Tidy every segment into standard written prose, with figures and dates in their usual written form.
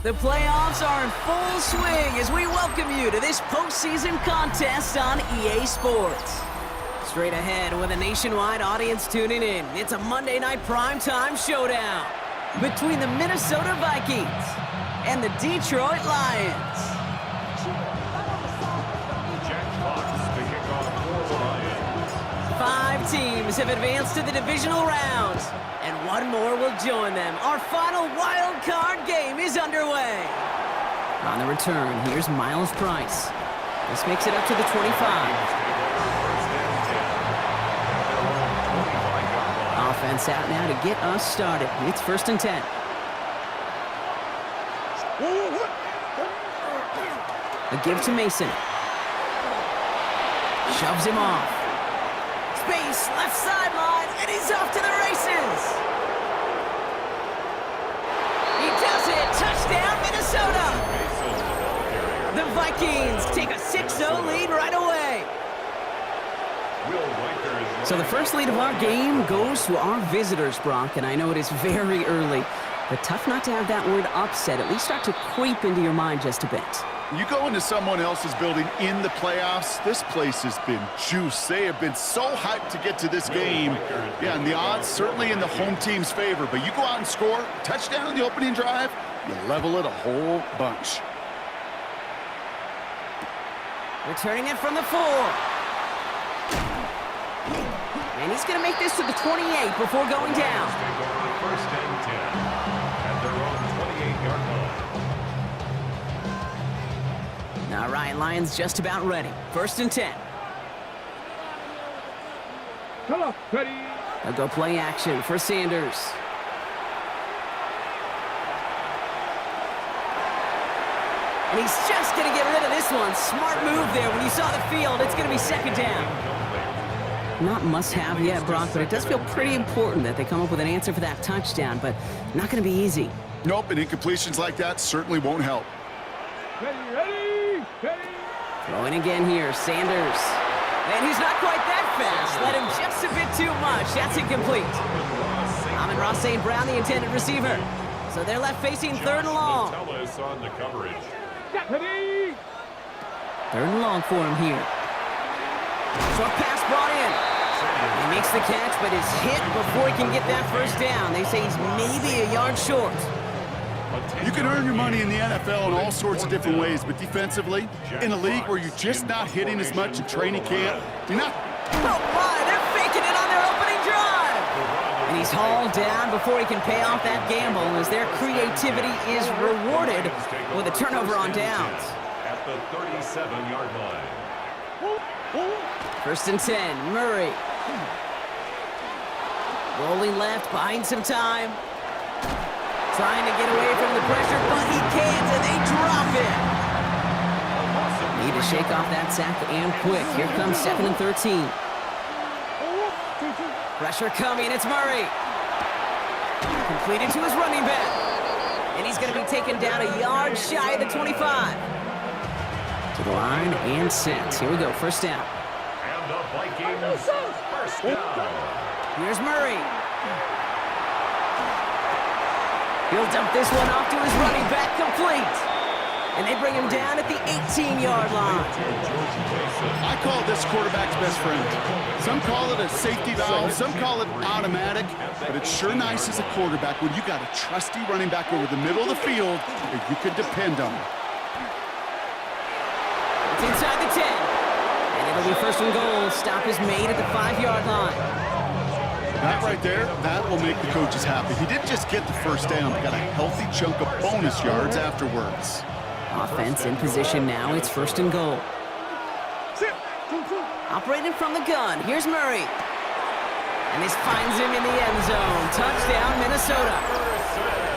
The playoffs are in full swing as we welcome you to this postseason contest on EA Sports. Straight ahead with a nationwide audience tuning in, it's a Monday night primetime showdown between the Minnesota Vikings and the Detroit Lions. Jack Fox to kick off for the Lions. 5 teams have advanced to the divisional rounds, and one more will join them. Our final wild card game is underway. On the return, here's Miles Price. This makes it up to the 25. Offense out now to get us started. It's 1st and 10. A give to Mason. Shoves him off. Space, left sideline, and he's off to the races. He does it. Touchdown, Minnesota. The Vikings take a 6-0 lead right away. So the first lead of our game goes to our visitors, Brock, and I know it is very early, but tough not to have that word upset at least start to creep into your mind just a bit. You go into someone else's building in the playoffs, this place has been juiced. They have been so hyped to get to this game. Yeah, and the odds certainly in the home team's favor, but you go out and score a touchdown in the opening drive, you level it a whole bunch. Returning it from the 4. And he's going to make this to the 28 before going down. 1st and 10 at their own 28-yard line. All right, Lions just about ready. 1st and 10. Hello, ready. They'll go play action for Sanders. And he's just going to get rid of this one. Smart move there. When you saw the field, it's going to be 2nd down. Not must-have yet, Brock, but it does feel pretty important that they come up with an answer for that touchdown, but not going to be easy. Nope, and incompletions like that certainly won't help. Ready. Throwing again here, Sanders. And he's not quite that fast. Let him just a bit too much. That's incomplete. Amon-Ra St. Brown, the intended receiver. So they're left facing 3rd and long. Tell us on the coverage. 3rd and long for him here. Short pass brought in. He makes the catch, but is hit before he can get that 1st down. They say he's maybe a yard short. You can earn your money in the NFL in all sorts of different ways, but defensively, in a league where you're just not hitting as much in training camp, you're not... Oh my, they're faking it on their opening drive. And he's hauled down before he can pay off that gamble as their creativity is rewarded with a turnover on downs. At the 37-yard line. 1st and 10, Murray. Rolling left, buying some time. Trying to get away from the pressure, but he can't, and they drop it. Need to shake off that sack and quick. Here comes 2nd and 13. Pressure coming, it's Murray. Completed to his running back. And he's going to be taken down a yard shy of the 25. To the line and set. Here we go, 1st down. And the Vikings 1st down. Here's Murray. He'll dump this one off to his running back, complete. And they bring him down at the 18-yard line. I call this quarterback's best friend. Some call it a safety valve, some call it automatic, but it's sure nice as a quarterback when you got a trusty running back over the middle of the field that you can depend on. It's inside the 10. And it'll be 1st and goal. Stop is made at the 5-yard line. That right there, that will make the coaches happy. He didn't just get the 1st down, he got a healthy chunk of bonus yards afterwards. Offense in position now. It's 1st and goal. Operating from the gun. Here's Murray. And this finds him in the end zone. Touchdown, Minnesota.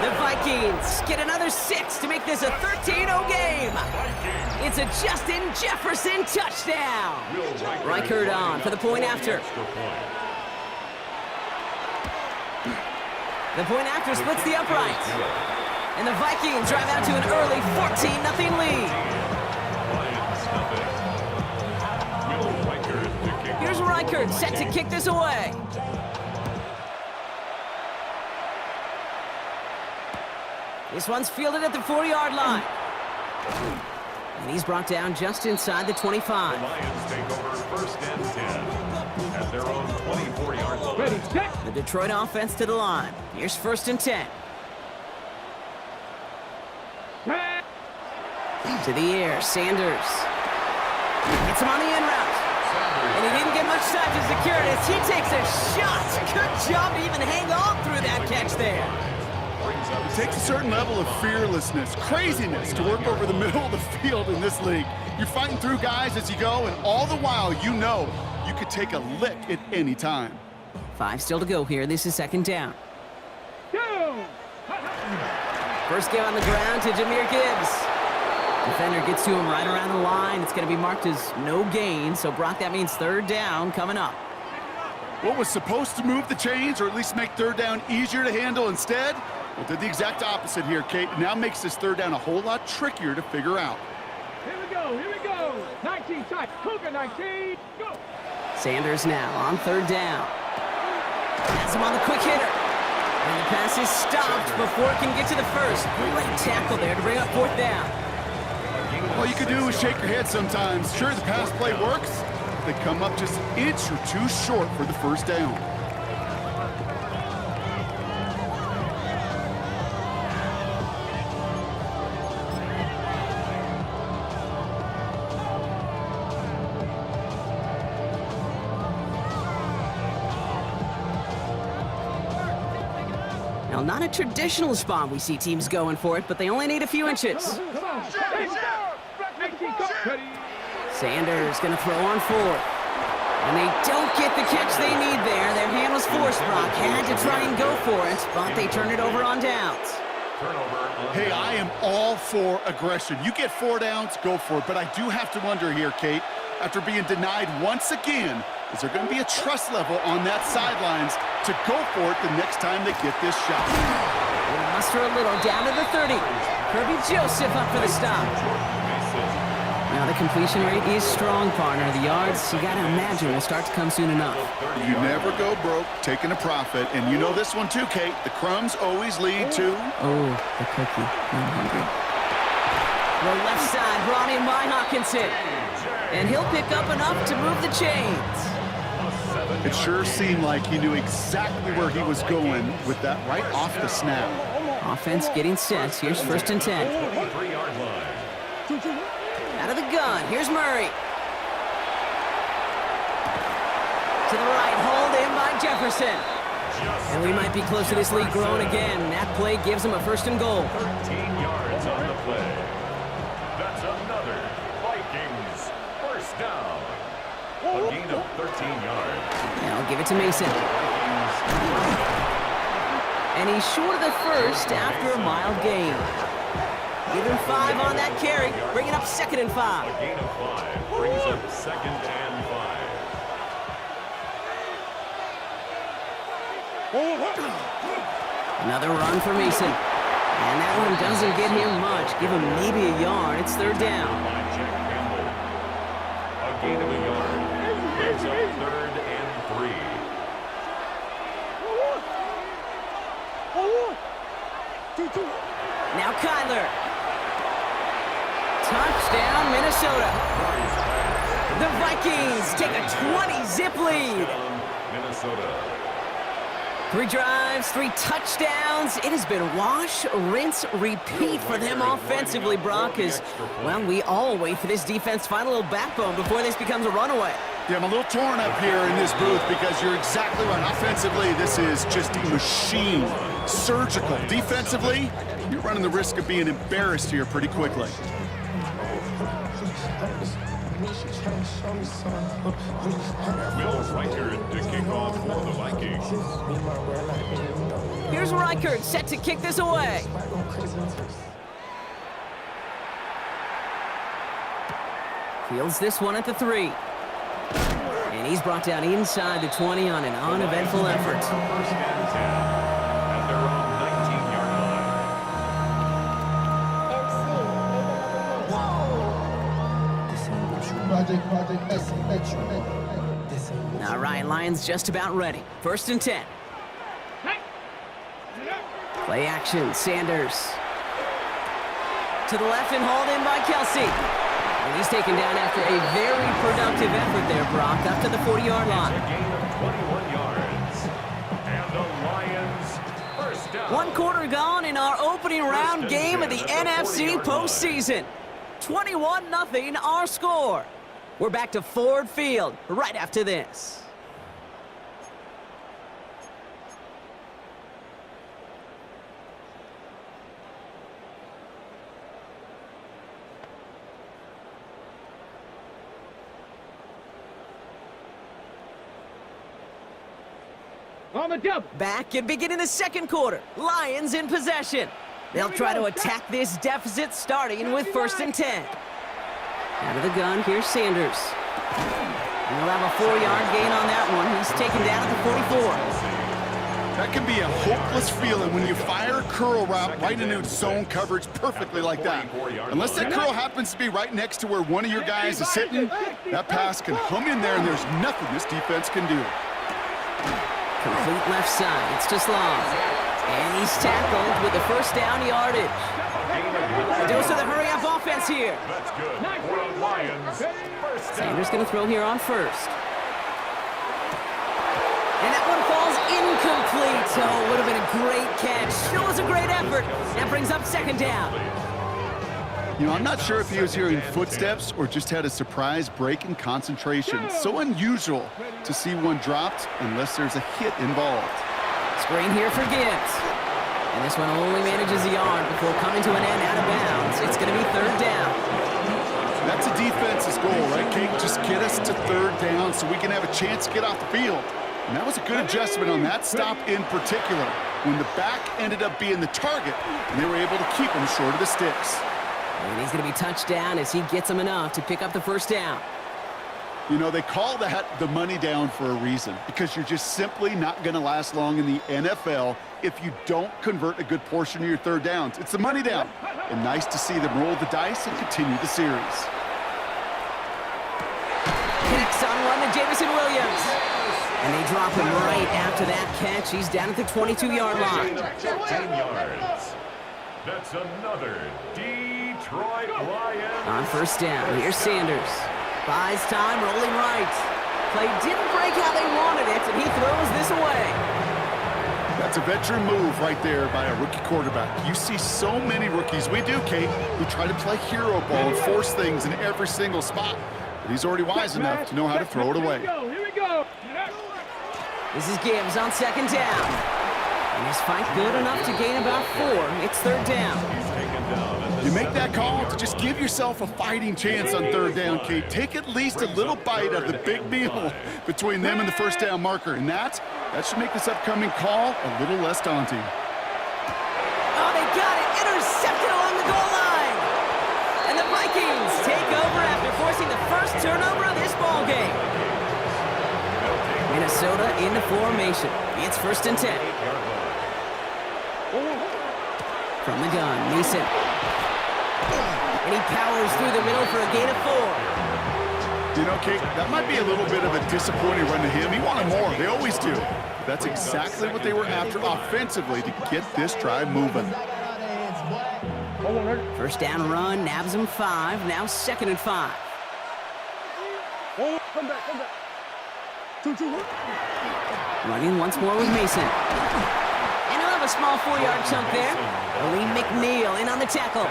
The Vikings get another 6 to make this a 13-0 game. It's a Justin Jefferson touchdown. Reichard on for the point after. The point after splits the uprights. And the Vikings drive out to an early 14-0 lead. Here's Reichard set to kick this away. This one's fielded at the 40-yard line. And he's brought down just inside the 25. The Lions take over first and 10 at their own 24-yard line. Ready, set. The Detroit offense to the line. Here's first and 10. To the air, Sanders. Gets him on the in route. And he didn't get much time to secure it as he takes a shot. Good job to even hang on through that catch there. It takes a certain level of fearlessness, craziness to work over the middle of the field in this league. You're fighting through guys as you go, and all the while you know you could take a lick at any time. 5 still to go here. This is second down. First give on the ground to Jahmyr Gibbs. Defender gets to him right around the line. It's going to be marked as no gain, so Brock, that means third down coming up. What was supposed to move the chains or at least make third down easier to handle instead? Well, did the exact opposite here, Kate. Now makes this third down a whole lot trickier to figure out. Here we go. 19 tight. Cougar 19, go. Sanders now on third down. Has him on the quick hitter. And the pass is stopped before it can get to the first. Great tackle there to bring up fourth down. All you can do is shake your head sometimes. Sure, the pass play works. They come up just an inch or two short for the first down. Now, not a traditional spot we see teams going for it, but they only need a few inches. Come on. Hey, ready. Sanders gonna throw on fourth. And they don't get the catch they need there. Their hand was forced, Brock. Had to try and go for it, but they turned it over on downs. Hey, I am all for aggression. You get 4 downs, go for it. But I do have to wonder here, Kate, after being denied once again, is there going to be a trust level on that sidelines to go for it the next time they get this shot? We'll muster a little down to the 30. Kirby Joseph up for the stop. Now the completion rate is strong, partner. The yards, you gotta imagine, will start to come soon enough. You never go broke taking a profit. And you know this one too, Kate. The crumbs always lead to... Oh, the cookie. I'm hungry. The left side brought in by Hawkinson. And he'll pick up enough to move the chains. It sure seemed like he knew exactly where he was going with that right off the snap. Offense getting set. Here's first and 10. 23-yard line. Out of the gun. Here's Murray. To the right. Hauled in by Jefferson. And we might be close to this league growing again. That play gives him a first and goal. 13 yards on the play. That's another Vikings first down. A gain of 13 yards. Now give it to Mason. And he's short of the first after a mild gain. Give him 5 on that carry, bringing up second and 5. A gain of 5 brings up second and 5. Another run for Mason. And that one doesn't get him much. Give him maybe a yard. It's third down. By Jack Campbell. A gain of a yard brings up third and 3. Now Kyler. Touchdown, Minnesota. The Vikings take a 20-zip lead. Minnesota. 3 drives, 3 touchdowns. It has been wash, rinse, repeat for them offensively, Brock, as, well, we all wait for this defense to find a little backbone before this becomes a runaway. Yeah, I'm a little torn up here in this booth because you're exactly right. Offensively, this is just a machine. Surgical. Defensively, you're running the risk of being embarrassed here pretty quickly. Will Reichert to kick off for the Vikings. Here's Reichert set to kick this away. Fields this one at the 3. And he's brought down inside the 20 on an uneventful effort. First and 10 at their own 19-yard line. All right, Lions just about ready. First and 10. Play action, Sanders. To the left and hauled in by Kelsey. And he's taken down after a very productive effort there, Brock, up to the 40-yard line. A gain of 21 yards. And the Lions first down. One quarter gone in our opening round game of the NFC postseason. 21-0 our score. We're back to Ford Field right after this. On the double. Back and beginning the second quarter. Lions in possession. They'll try to attack this deficit starting with 1st and 10. Out of the gun, here's Sanders. And he'll have a 4-yard gain on that one. He's taken down at the 44. That can be a hopeless feeling when you fire a curl route right into zone coverage perfectly like that. Unless that curl happens to be right next to where one of your guys is sitting, that pass can hum in there and there's nothing this defense can do. Complete left side. It's just long. And he's tackled with the first down yardage. A dose of the hurry-up offense here. That's good for the Lions. First down. Sanders going to throw here on first. And that one falls incomplete. Oh, would have been a great catch. Still was a great effort. That brings up 2nd down. You know, I'm not sure if he was hearing footsteps or just had a surprise break in concentration. So unusual to see one dropped unless there's a hit involved. Screen here for Gibbs. And this one only manages a yard before coming to an end out of bounds. It's going to be 3rd down. That's a defense's goal, right, Kate? Just get us to 3rd down so we can have a chance to get off the field. And that was a good adjustment on that stop in particular, when the back ended up being the target, and they were able to keep him short of the sticks. And he's going to be touched down as he gets him enough to pick up the 1st down. You know, they call that the money down for a reason, because you're just simply not going to last long in the NFL if you don't convert a good portion of your 3rd downs. It's the money down. And nice to see them roll the dice and continue the series. Connects on one to Jameson Williams. And they drop him right after that catch. He's down at the 22-yard line. 10 yards. That's another Detroit Lions. On 1st down, here's Sanders. Buys time, rolling right. Play didn't break how they wanted it, and he throws this away. That's a veteran move right there by a rookie quarterback. You see so many rookies, we do, Kate, who try to play hero ball and force things in every single spot. But he's already wise enough to know how to throw it away. Here we go. This is Gibbs on 2nd down. And his fight good enough to gain about 4. It's 3rd down. You make that call to just give yourself a fighting chance on 3rd down, Kate. Take at least a little bite of the big meal between them and the 1st down marker. And that should make this upcoming call a little less daunting. Oh, they got it. Intercepted along the goal line. And the Vikings take over after forcing the first turnover of this ball game. Minnesota into formation. It's 1st and 10. From the gun, Mason. And he powers through the middle for a gain of 4. You know, Kate, that might be a little bit of a disappointing run to him. He wanted more. They always do. That's exactly what they were after offensively to get this drive moving. 1st down run, nabs him 5. Now 2nd and 5. Come back. 2-2. Running once more with Mason. And he'll have a small 4-yard chunk there. Lee McNeil in on the tackle.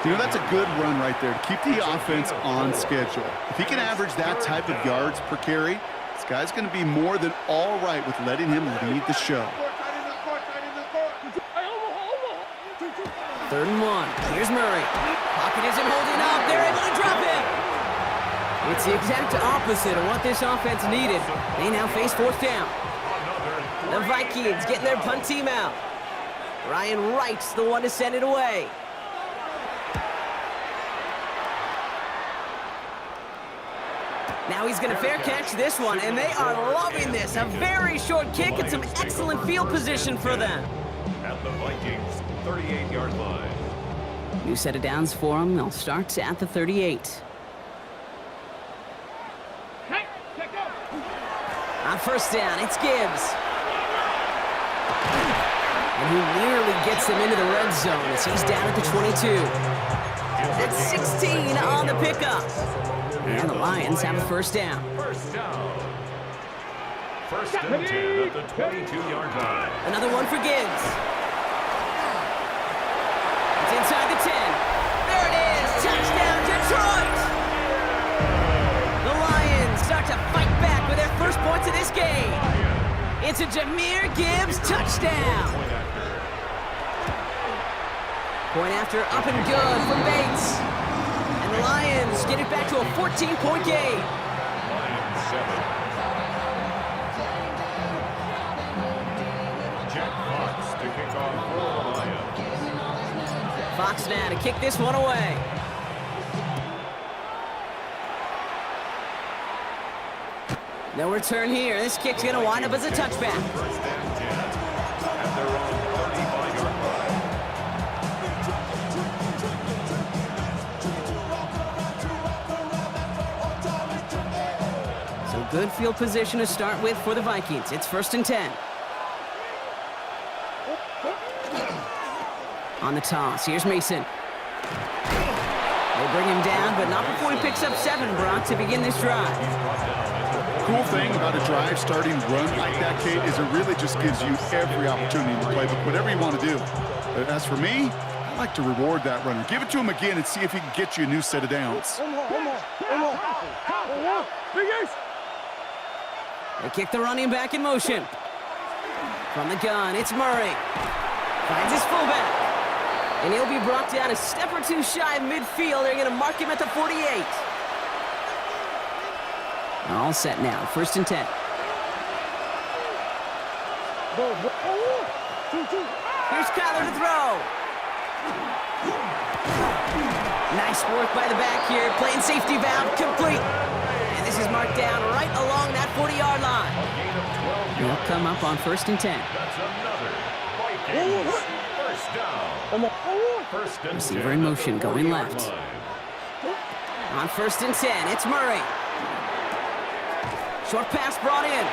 You know, that's a good run right there to keep the offense on schedule. If he can average that type of yards per carry, this guy's going to be more than all right with letting him lead the show. 3rd and 1. Here's Murray. Pocket isn't holding up. They're able to drop him. It's the exact opposite of what this offense needed. They now face 4th down. The Vikings getting their punt team out. Ryan Wright's the one to send it away. Now he's going to fair catch this one, and they are loving this. A very short kick and some excellent field position for them. At the Vikings 38-yard line. New set of downs for them. They'll start at the 38. On 1st down, it's Gibbs. And he nearly gets them into the red zone as he's down at the 22. That's 16 on the pickup. And the Lions have a first down. First down. First and 10 at the 22-yard line. Another one for Gibbs. It's inside the 10. There it is. Touchdown, Detroit. The Lions start to fight back with their first points of this game. It's a Jahmyr Gibbs touchdown. Point after up and good for Bates. And the Lions get it back to a 14-point game. Lions 7. Jack Fox to kick off for the Lions. Fox now to kick this one away. No return here. This kick's going to wind up as a touchback. First and 10 at their own 35-yard line. So good field position to start with for the Vikings. It's first and 10. On the toss, here's Mason. They bring him down, but not before he picks up 7, Brock, to begin this drive. Cool thing about a drive starting run like that, Kate, is it really just gives you every opportunity to play whatever you want to do. But as for me, I like to reward that runner. Give it to him again and see if he can get you a new set of downs. They kick the running back in motion. From the gun, it's Murray. Finds his fullback. And he'll be brought down a step or two shy of midfield. They're going to mark him at the 48. All set now, first and 10. Here's Kyler to throw. Nice work by the back here, playing safety valve complete. And this is marked down right along that 40-yard line. He'll come up on first and 10. That's another Vikings first down. First and Receiver 10 in at motion, the going 40-yard left. line. On first and 10, it's Murray. Short pass brought in.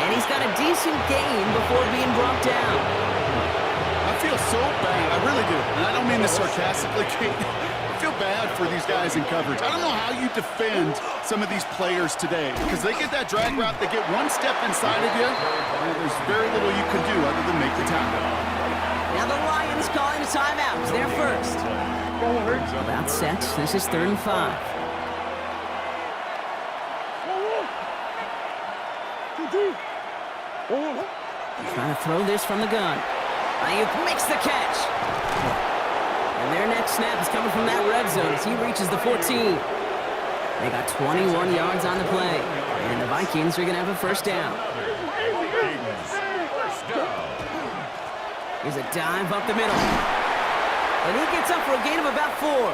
And he's got a decent gain before being brought down. I feel so bad. I really do. And I don't mean this sarcastically, Kate. I feel bad for these guys in coverage. I don't know how you defend some of these players today because they get that drag route, they get one step inside of you, and there's very little you can do other than make the tackle. Now the Lions calling a timeout. It's their first. About set. This is 3rd and 5. Trying to throw this from the gun. Ayuk makes the catch. And their next snap is coming from that red zone as he reaches the 14. They got 21 yards on the play. And the Vikings are going to have a first down. Here's a dive up the middle. And he gets up for a gain of about 4.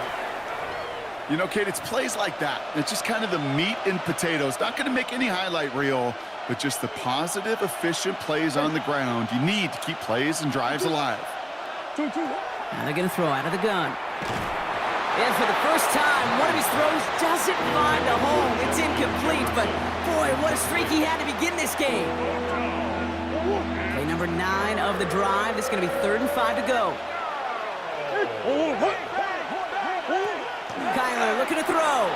You know, Kate, it's plays like that. It's just kind of the meat and potatoes. Not going to make any highlight reel, but just the positive, efficient plays on the ground. You need to keep plays and drives alive. Now they're going to throw out of the gun. And for the first time, one of his throws doesn't find a home. It's incomplete, but boy, what a streak he had to begin this game. Play number 9 of the drive. It's going to be 3rd and 5 to go. Kyler looking to throw.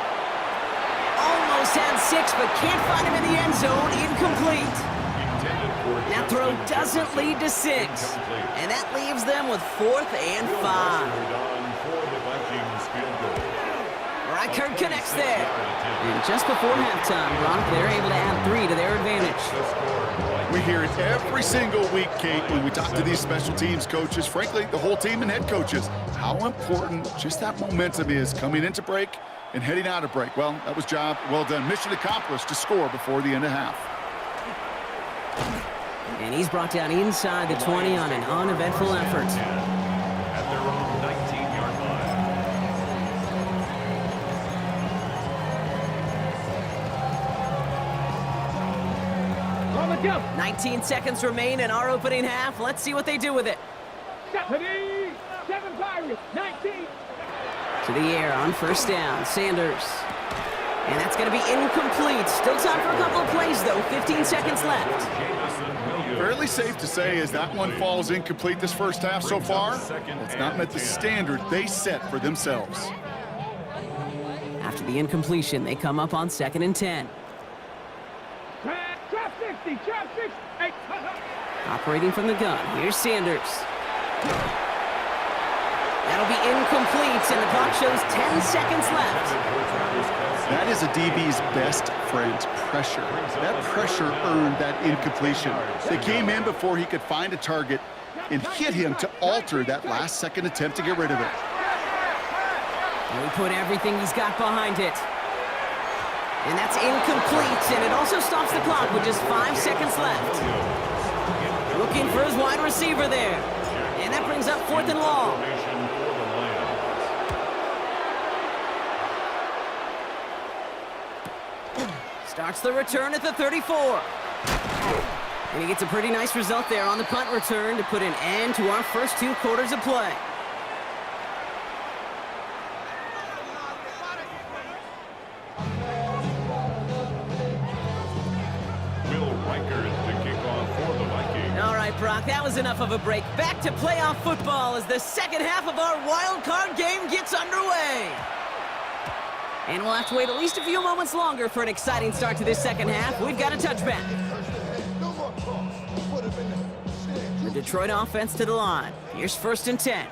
Almost had 6, but can't find him in the end zone. Incomplete. That throw doesn't lead to 6. And that leaves them with 4th and 5. Reichard connects there. And just before halftime, Brock, they're able to add 3 to their advantage. We hear it every single week, Kate, when we talk to these special teams coaches, frankly, the whole team and head coaches, how important just that momentum is coming into break and heading out of break. Well, that was job well done. Mission accomplished to score before the end of half. And he's brought down inside the 20 on an uneventful effort. At their own 19-yard line. On the jump. 19 seconds remain in our opening half. Let's see what they do with it. Stephanie. 7 Pirates. 19. To the air on first down, Sanders. And that's going to be incomplete. Still time for a couple of plays, though. 15 seconds left. Jamison Williams Fairly safe to say as that one falls incomplete this first half so far, it's not met the standard they set for themselves. After the incompletion, they come up on 2nd and 10. Trap 60, trap 60. Hey, Operating from the gun, here's Sanders. That'll be incomplete, and the clock shows 10 seconds left. That is a DB's best friend, pressure. That pressure earned that incompletion. They came in before he could find a target and hit him to alter that last-second attempt to get rid of it. And he put everything he's got behind it. And that's incomplete, and it also stops the clock with just 5 seconds left. Looking for his wide receiver there. And that brings up 4th and long. Starts the return at the 34. And he gets a pretty nice result there on the punt return to put an end to our first 2 quarters of play. Will Reichard to kick off for the Vikings. All right, Brock, that was enough of a break. Back to playoff football as the second half of our wild card game gets underway. And we'll have to wait at least a few moments longer for an exciting start to this second half. We've got a touchback. The Detroit offense to the line. Here's 1st and 10.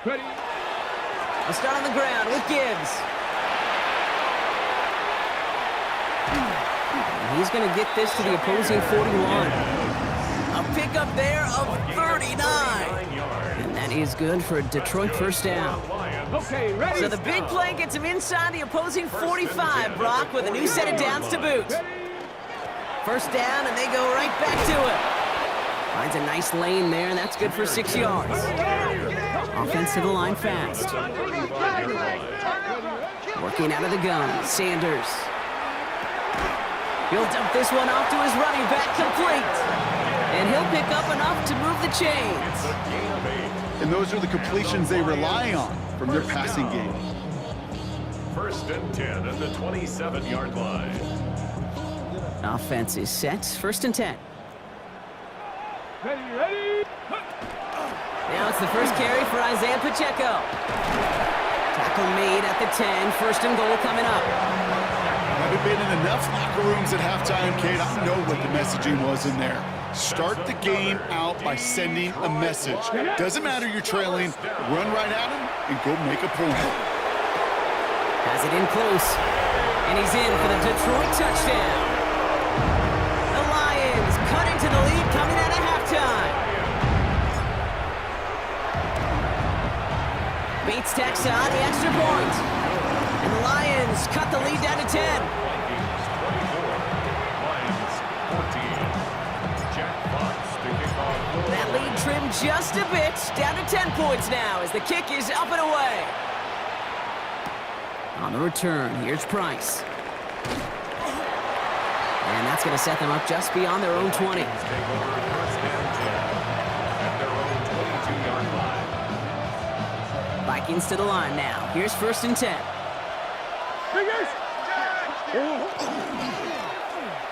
ready. I'll start on the ground with Gibbs. And he's going to get this to the opposing 41. A pickup there of 39. And that is good for a Detroit first down. Okay, ready. So the big play gets him inside the opposing 45, Brock, with a new set of downs to boot. First down, and they go right back to it. Finds a nice lane there, and that's good for 6 yards. Offense to the line fast. Working out of the gun, Sanders. He'll dump this one off to his running back, complete. And he'll pick up enough to move the chains. And those are the completions they rely on from their passing game. 1st and 10 at the 27-yard line. Offense is set, 1st and 10. Ready. Now it's the first carry for Isaiah Pacheco. Tackle made at the 10, 1st and goal coming up. Haven't been in enough locker rooms at halftime, Kate. I know what the messaging was in there. Start the game out by sending a message. Doesn't matter you're trailing, run right at him and go make a point. Has it in close. And he's in for the Detroit touchdown. The Lions cut into the lead coming out of halftime. Bates tacks on the extra point. And the Lions cut the lead down to 10. Vikings 24, Lions 14. Jack Fox to kick off. That lead trimmed just a bit, down to 10 points now as the kick is up and away. On the return, here's Price. And that's going to set them up just beyond their own 20. Take over 1st and 10 at their own 22-yard line. Vikings to the line now. Here's 1st and 10.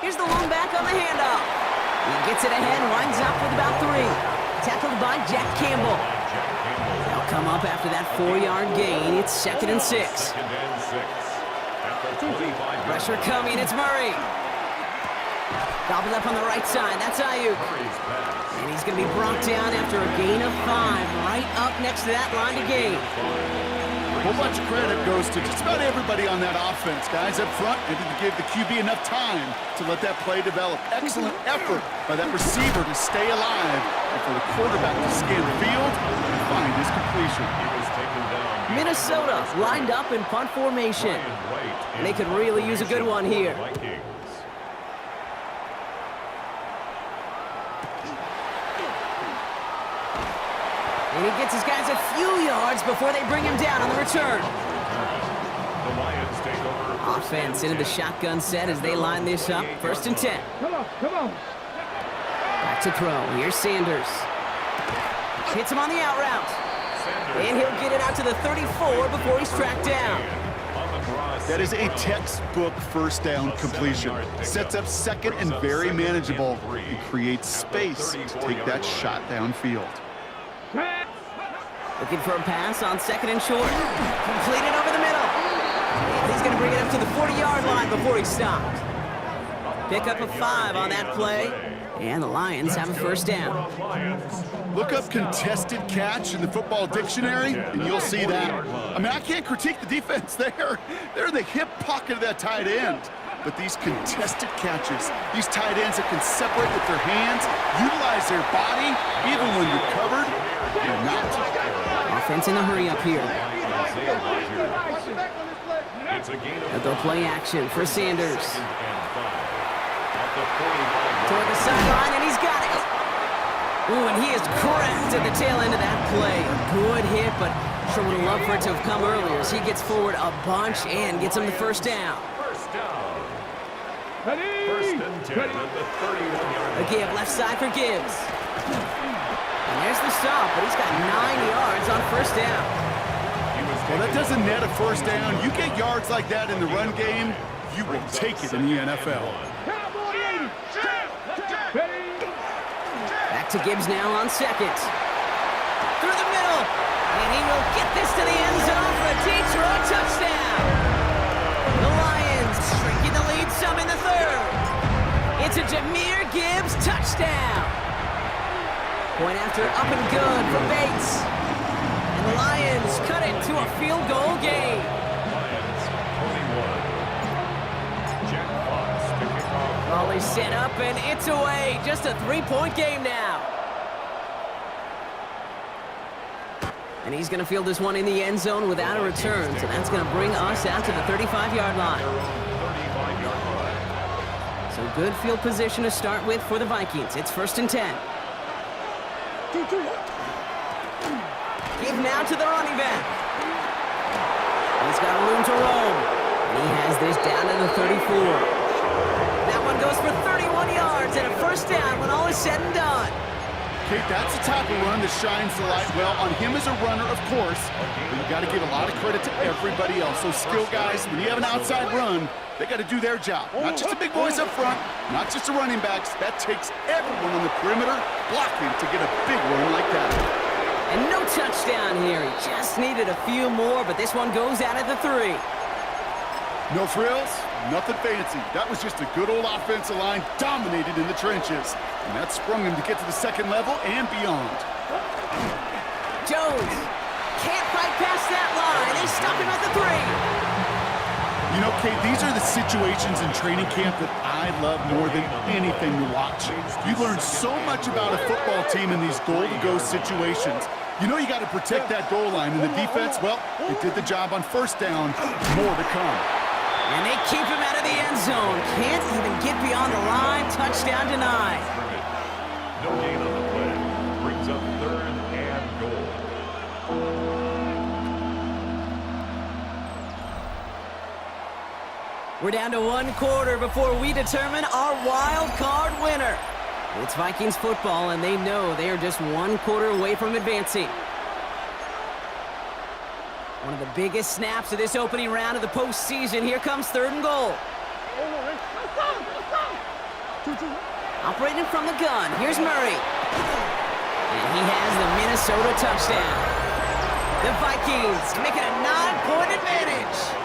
Here's the lone back on the handoff. He gets it ahead, winds up with about 3. Tackled by Jack Campbell. They'll come up after that 4-yard gain. It's 2nd and 6. 2nd and 6 at the 25-yard Pressure coming, it's Murray. Gobbled up on the right side, that's Ayuk. And he's going to be brought down after a gain of 5, right up next to that line to gain. A whole bunch of credit goes to just about everybody on that offense. Guys up front, maybe to give the QB enough time to let that play develop. Excellent effort by that receiver to stay alive and for the quarterback to scan the field and find his completion. He was taken down. Minnesota lined up in punt formation. And they could really use a good one here. Vikings. And he gets his guys a few yards before they bring him down on the return. The Lions take over. Offense into the shotgun set as they line this up. 1st and 10. Come on. Back to throw. Here's Sanders. Hits him on the out route. And he'll get it out to the 34 before he's tracked down. On the draw That is a textbook first down completion. Sets up second and very manageable and creates space to take that shot downfield. Looking for a pass on second and short. Completed over the middle. And he's going to bring it up to the 40-yard line before he stopped. Pick up a 5 on that play. And the Lions have a first down. Look up contested catch in the football dictionary, and you'll see that. I mean, I can't critique the defense there. They're in the hip pocket of that tight end. But these contested catches, these tight ends that can separate with their hands, utilize their body, even when you're covered, they're not. Offense in a hurry up here. They'll go play action for Sanders. Toward the sideline, and he's got it. Ooh, and he is cracked at the tail end of that play. Good hit, but sure would have loved for it to have come earlier as he gets forward a bunch and gets him the first down. First and 10 at the 31-yard A give left side for Gibbs. And there's the stop, but he's got 9 yards on first down. Well, that doesn't net a first down. You get yards like that in the run game, you will take it in the NFL. Back to Gibbs now on second. Through the middle. And he will get this to the end zone for a Detroit touchdown. The Lions shrinking the lead some in the third. It's a Jahmyr Gibbs touchdown. Point after up and good for Bates. And the Lions cut it to a field goal game. Lions 21. Jack Fox to kick off. Ball is set up and it's away. Just a 3-point game now. And he's going to field this one in the end zone without a return. So that's going to bring us out to the 35-yard line. So good field position to start with for the Vikings. It's first and 10. Give now to the running back. He's got room to roam. And he has this down to the 34. That one goes for 31 yards and a first down when all is said and done. Kate, that's the type of run that shines the light well on him as a runner, of course, but you got to give a lot of credit to everybody else. Those skill guys, when you have an outside run, they got to do their job. Not just the big boys up front, not just the running backs. That takes everyone on the perimeter blocking to get a big run like that. And no touchdown here. He just needed a few more, but this one goes out at the 3. No frills, nothing fancy. That was just a good old offensive line dominated in the trenches. And that sprung him to get to the second level and beyond. Jones can't fight past that line. They stop him at the 3. You know, Kate, these are the situations in training camp that I love more than anything to watch. You learn so much about a football team in these goal-to-go situations. You know you got to protect that goal line, and the defense, well, they did the job on first down. More to come. And they keep him out of the end zone. Can't even get beyond the line. Touchdown denied. No gain on the play. Brings up third and goal. We're down to 1 quarter before we determine our wild card winner. It's Vikings football, and they know they are just 1 quarter away from advancing. One of the biggest snaps of this opening round of the postseason. Here comes third and goal. Operating from the gun, here's Murray. And he has the Minnesota touchdown. The Vikings make it a 9-point advantage.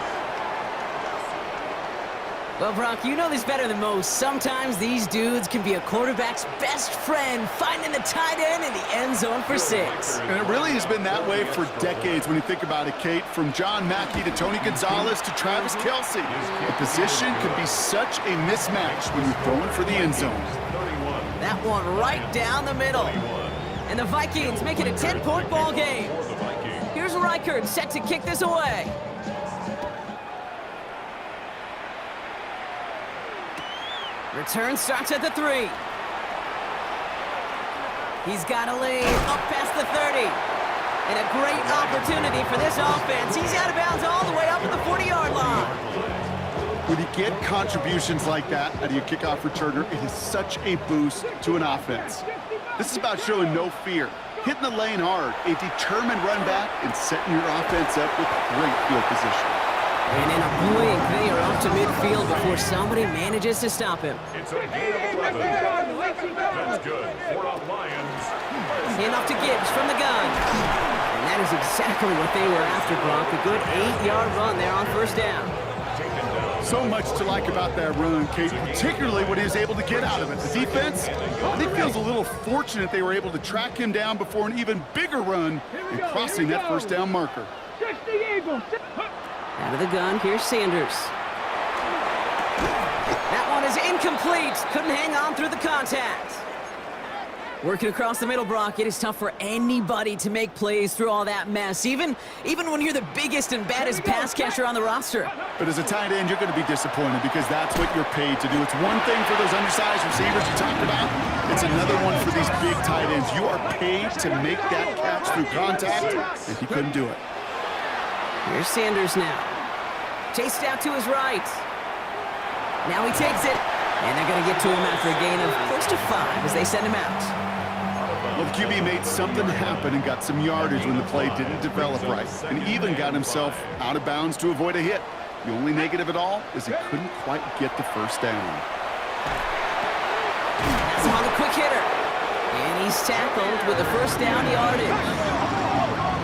Well, Brock, you know this better than most. Sometimes these dudes can be a quarterback's best friend, finding the tight end in the end zone for 6. And it really has been that way for decades when you think about it, Kate. From John Mackey to Tony Gonzalez to Travis Kelce. The position can be such a mismatch when you're throwing for the end zone. That one right down the middle. And the Vikings make it a 10-point ball game. Here's Reichard set to kick this away. Return starts at the 3. He's got a lane up past the 30. And a great opportunity for this offense. He's out of bounds all the way up at the 40-yard line. When you get contributions like that out of your kickoff returner, it is such a boost to an offense. This is about showing no fear, hitting the lane hard, a determined run back, and setting your offense up with great field position. And in a blink, they are up to midfield before somebody manages to stop him. It's a gain of 11. That's good for the Lions. Hand off to Gibbs from the gun. And that is exactly what they were after, Brock. A good 8-yard run there on first down. So much to like about that run, Kate, particularly what he was able to get out of it. The defense, I think, feels a little fortunate they were able to track him down before an even bigger run and crossing that first down marker. Out of the gun, here's Sanders. That one is incomplete. Couldn't hang on through the contact. Working across the middle, Brock, it is tough for anybody to make plays through all that mess, even when you're the biggest and baddest pass catcher on the roster. But as a tight end, you're going to be disappointed because that's what you're paid to do. It's one thing for those undersized receivers you talked about. It's another one for these big tight ends. You are paid to make that catch through contact, and he couldn't do it. Here's Sanders now. Chased out to his right. Now he takes it, and they're going to get to him after a gain of close to 5 as they send him out. Well, the QB made something happen and got some yardage when the play didn't develop right, and even got himself out of bounds to avoid a hit. The only negative at all is he couldn't quite get the first down. That's him on the quick hitter. And he's tackled with a first down yardage.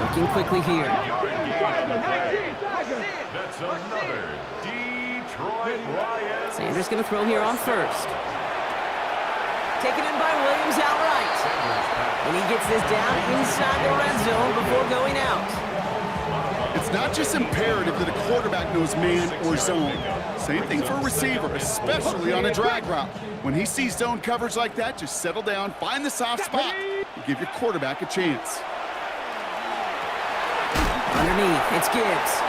Looking quickly here. That's another Detroit Lions. Sanders going to throw here on first. Taken in by Williams outright. And he gets this down inside the red zone before going out. It's not just imperative that a quarterback knows man or zone. Same thing for a receiver, especially on a drag route. When he sees zone coverage like that, just settle down, find the soft spot, and give your quarterback a chance. Underneath, it's Gibbs.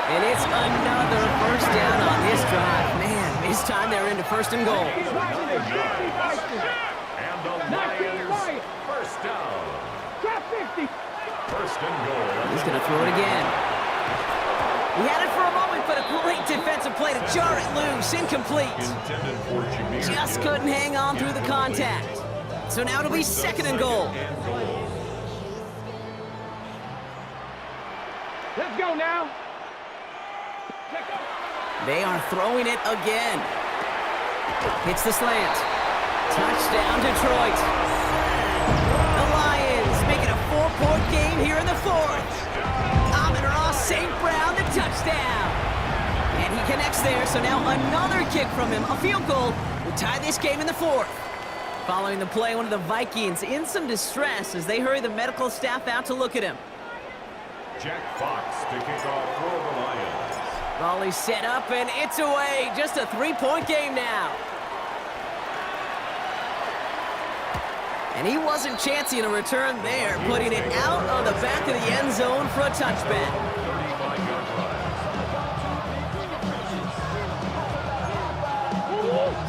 And it's another first down on this drive. Man, this time they're into first and goal. And the Lions first down. First and goal. He's going to throw it again. He had it for a moment, but a great defensive play to jar it loose. Incomplete. Intended for Jameer Just Gibbs. couldn't hang on through the contact. So now it'll be second and goal. Let's go now. They are throwing it again. Hits the slant. Touchdown, Detroit. The Lions make it a 4-point game here in the fourth. Amon-Ra St. Brown, the touchdown. And he connects there, so now another kick from him. A field goal will tie this game in the fourth. Following the play, one of the Vikings in some distress as they hurry the medical staff out to look at him. Jack Fox to kick off for the Lions. Volley set up, and it's away. Just a 3-point game now. And he wasn't chancing a return there, putting it out of the back of the end zone for a touchback. 35-yard run.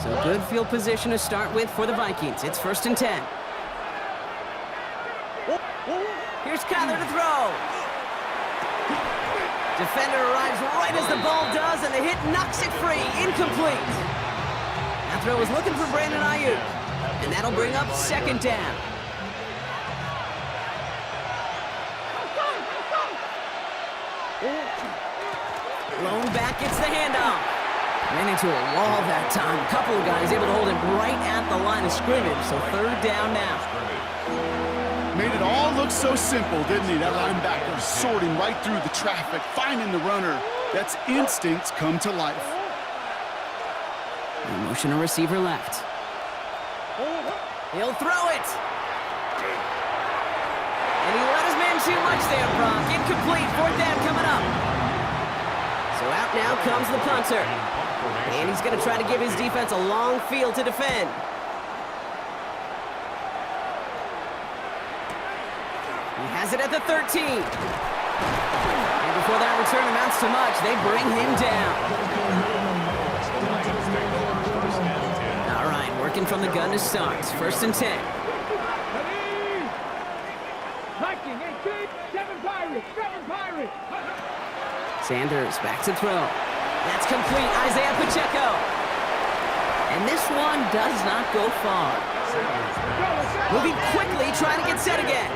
So good field position to start with for the Vikings. It's 1st and 10. Here's Kyler to throw. Defender arrives right as the ball does, and the hit knocks it free. Incomplete. That throw was looking for Brandon Ayuk, and that'll bring up second down. Lone back gets the handoff. Ran into a wall that time. A couple of guys able to hold him right at the line of scrimmage, so third down now. Made it all look so simple, didn't he? That linebacker sorting right through the traffic, finding the runner. That's instincts come to life. Motion a receiver left. He'll throw it. And he let his man too much there, Brock. Incomplete. Fourth down coming up. So out now comes the punter. And he's going to try to give his defense a long field to defend. He has it at the 13. And before that return amounts to much, they bring him down. All right, working from the gun to start. 1st and 10. Viking 18, 7 Pirates, 7 Pirates. Sanders back to throw. That's complete. Isaiah Pacheco. And this one does not go far. Moving quickly, trying to get set again.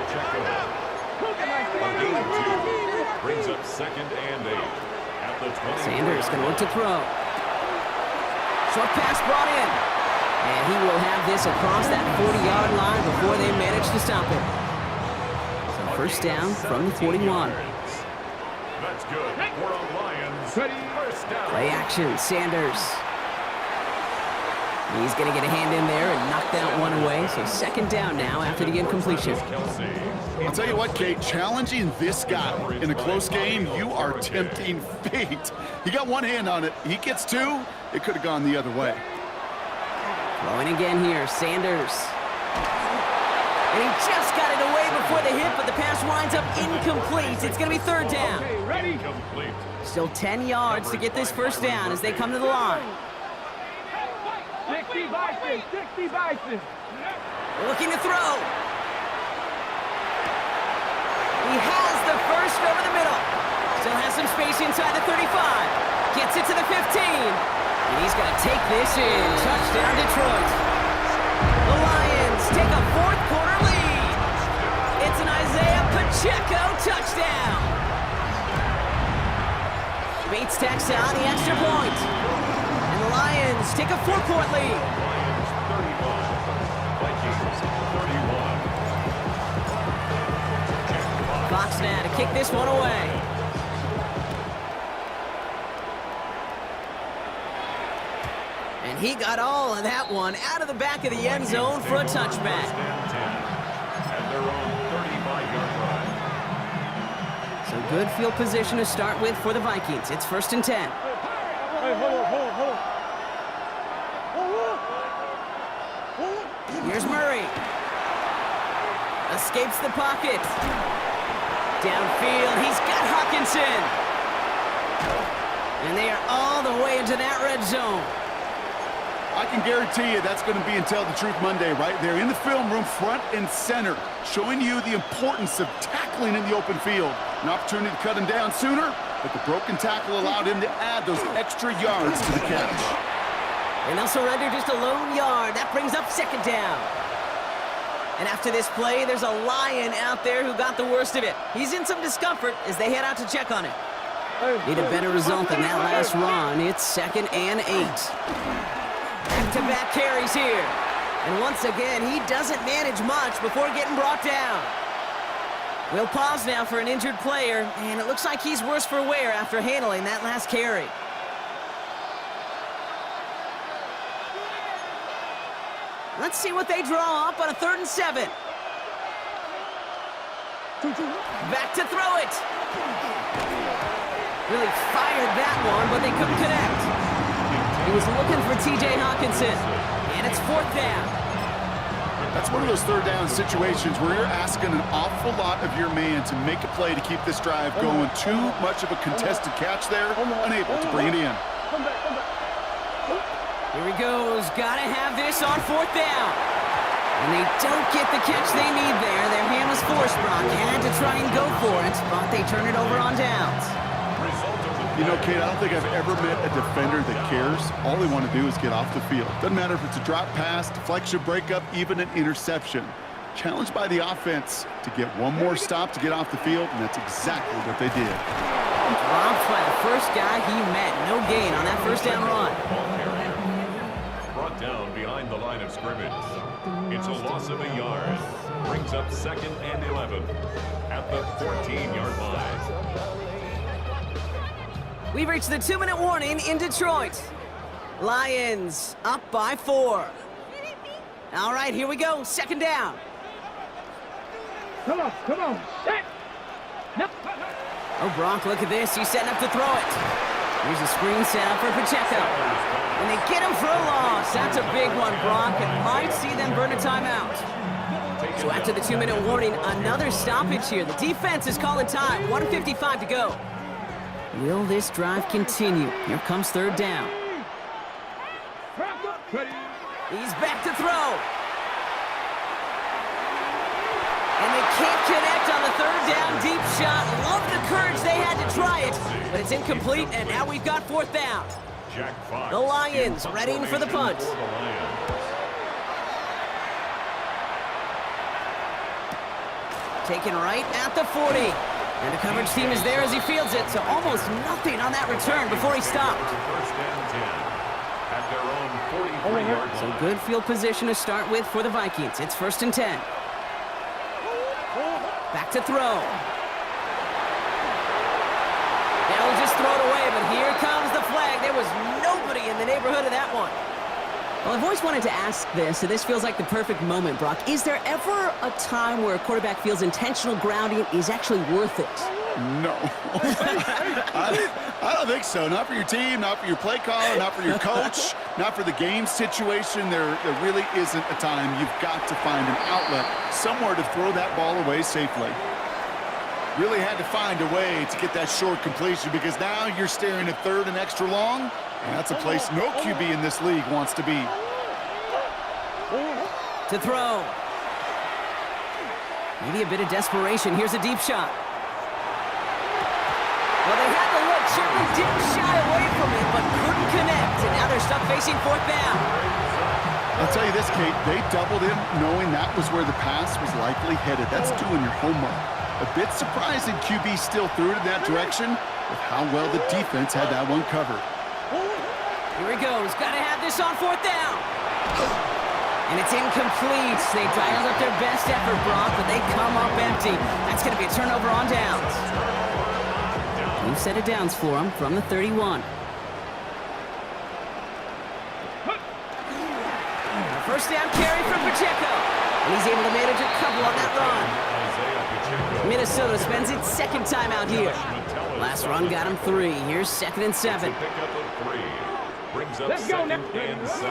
Brings up 2nd and 8 at the 20. He's going to look to throw. Short pass brought in. And he will have this across that 40-yard line before they manage to stop it. So first down from the 41. That's good. For the Lions. First down. Play action, Sanders. He's going to get a hand in there and knock that one away. So second down now after the incompletion. I'll tell you what, Kate, challenging this guy in a close game, you are tempting fate. He got one hand on it. He gets two. It could have gone the other way. Throwing again here, Sanders. And he just got it away before the hit, but the pass winds up incomplete. It's going to be third down. Okay, ready? Complete. Still 10 yards to get this first down as they come to the line. 60 Bison, 60 Bison. Looking to throw. He has the first over the middle. Still has some space inside the 35. Gets it to the 15. And he's going to take this in. Touchdown, Detroit. The Lions take a fourth quarter lead. It's an Isaiah Pacheco touchdown. Bates tacks on the extra point. And the Lions take a 4-point lead. Lions 31. Vikings 31. Fox now to kick this one away. And he got all of that one out of the back of the end zone for a touchback. First and 10 at their own 35-yard line. So good field position to start with for the Vikings. It's first and 10. Hey, hold on. Here's Murray. Escapes the pocket. Downfield, he's got Hawkinson. And they are all the way into that red zone. I can guarantee you that's going to be in Tell the Truth Monday right there in the film room, front and center, showing you the importance of tackling in the open field. An opportunity to cut him down sooner, but the broken tackle allowed him to add those extra yards to the catch. And they'll surrender just a lone yard. That brings up second down. And after this play, there's a Lion out there who got the worst of it. He's in some discomfort as they head out to check on him. Need a better result than that last run. It's 2nd and 8. Back-to-back carries here. And once again, he doesn't manage much before getting brought down. We'll pause now for an injured player, and it looks like he's worse for wear after handling that last carry. Let's see what they draw up on a 3rd and 7. Back to throw it. Really fired that one, but they couldn't connect. He was looking for T.J. Hawkinson, and it's 4th down. That's one of those third down situations where you're asking an awful lot of your man to make a play to keep this drive going. Too much of a contested catch there, unable to bring it in. Here he goes. Gotta have this on 4th down. And they don't get the catch they need there. Their hand was forced, Brock. Had to try and go for it, but they turn it over on downs. You know, Kate, I don't think I've ever met a defender that cares. All they want to do is get off the field. Doesn't matter if it's a drop pass, deflection, breakup, even an interception. Challenged by the offense to get one more stop to get off the field, and that's exactly what they did. Dropped by the first guy he met. No gain on that first down run. Brought down behind the line of scrimmage. It's a loss of a yard. Brings up 2nd and 11 at the 14-yard line. We've reached the 2-minute warning in Detroit. Lions up by 4. All right, here we go. 2nd down. Come on. Set. Yep. Oh, Brock, look at this. He's setting up to throw it. Here's a screen set up for Pacheco. And they get him for a loss. That's a big one, Brock. It might see them burn a timeout. So after the 2-minute warning, another stoppage here. The defense is calling time. 1:55 to go. Will this drive continue? Here comes 3rd down. He's back to throw. And they can't connect on the 3rd down deep shot. Love the courage they had to try it, but it's incomplete, and now we've got 4th down. Jack Fox. The Lions readying for the punt. For the Lions. Taken right at the 40. And the coverage team is there as he fields it, so almost nothing on that return before he stopped. First and 10 at their own 43-yard line. So good field position to start with for the Vikings. It's 1st and 10. Back to throw. They'll just throw it away, but here comes the flag. There was nobody in the neighborhood of that one. Well, I've always wanted to ask this, and this feels like the perfect moment, Brock. Is there ever a time where a quarterback feels intentional grounding is actually worth it? No. I don't think so. Not for your team, not for your play caller, not for your coach, not for the game situation. There really isn't a time. You've got to find an outlet, somewhere to throw that ball away safely. Really had to find a way to get that short completion because now you're staring at 3rd and extra long, and that's a place no QB in this league wants to be. To throw. Maybe a bit of desperation. Here's a deep shot. Well, they had the look, certainly didn't shy away from it, but couldn't connect, and now they're stuck facing 4th down. I'll tell you this, Kate, they doubled him knowing that was where the pass was likely headed. That's doing your homework. A bit surprising QB still threw it in that direction with how well the defense had that one covered. Here he goes. Got to have this on 4th down. And it's incomplete. They dialed up their best effort, Brock, but they come up empty. That's going to be a turnover on downs. New set of downs for him from the 31. First down carry from Pacheco. And he's able to manage a couple on that run. Minnesota spends its 2nd time out here. Last run got him 3. Here's 2nd and 7. Pick up of 3. Brings up Let's go 2nd now. and 7.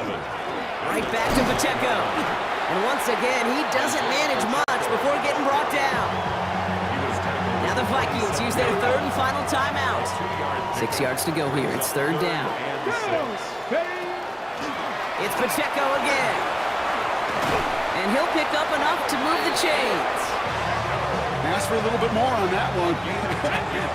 Right back to Pacheco. And once again, he doesn't manage much before getting brought down. Now the Vikings use their 3rd and final timeout. 6 yards to go here. It's 3rd down. It's Pacheco again. And he'll pick up enough to move the chains. Ask for a little bit more on that one.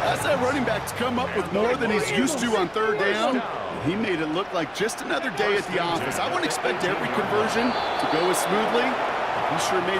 That's that running back to come up with more than he's used to on 3rd down. He made it look like just another day at the office. I wouldn't expect every conversion to go as smoothly. He sure made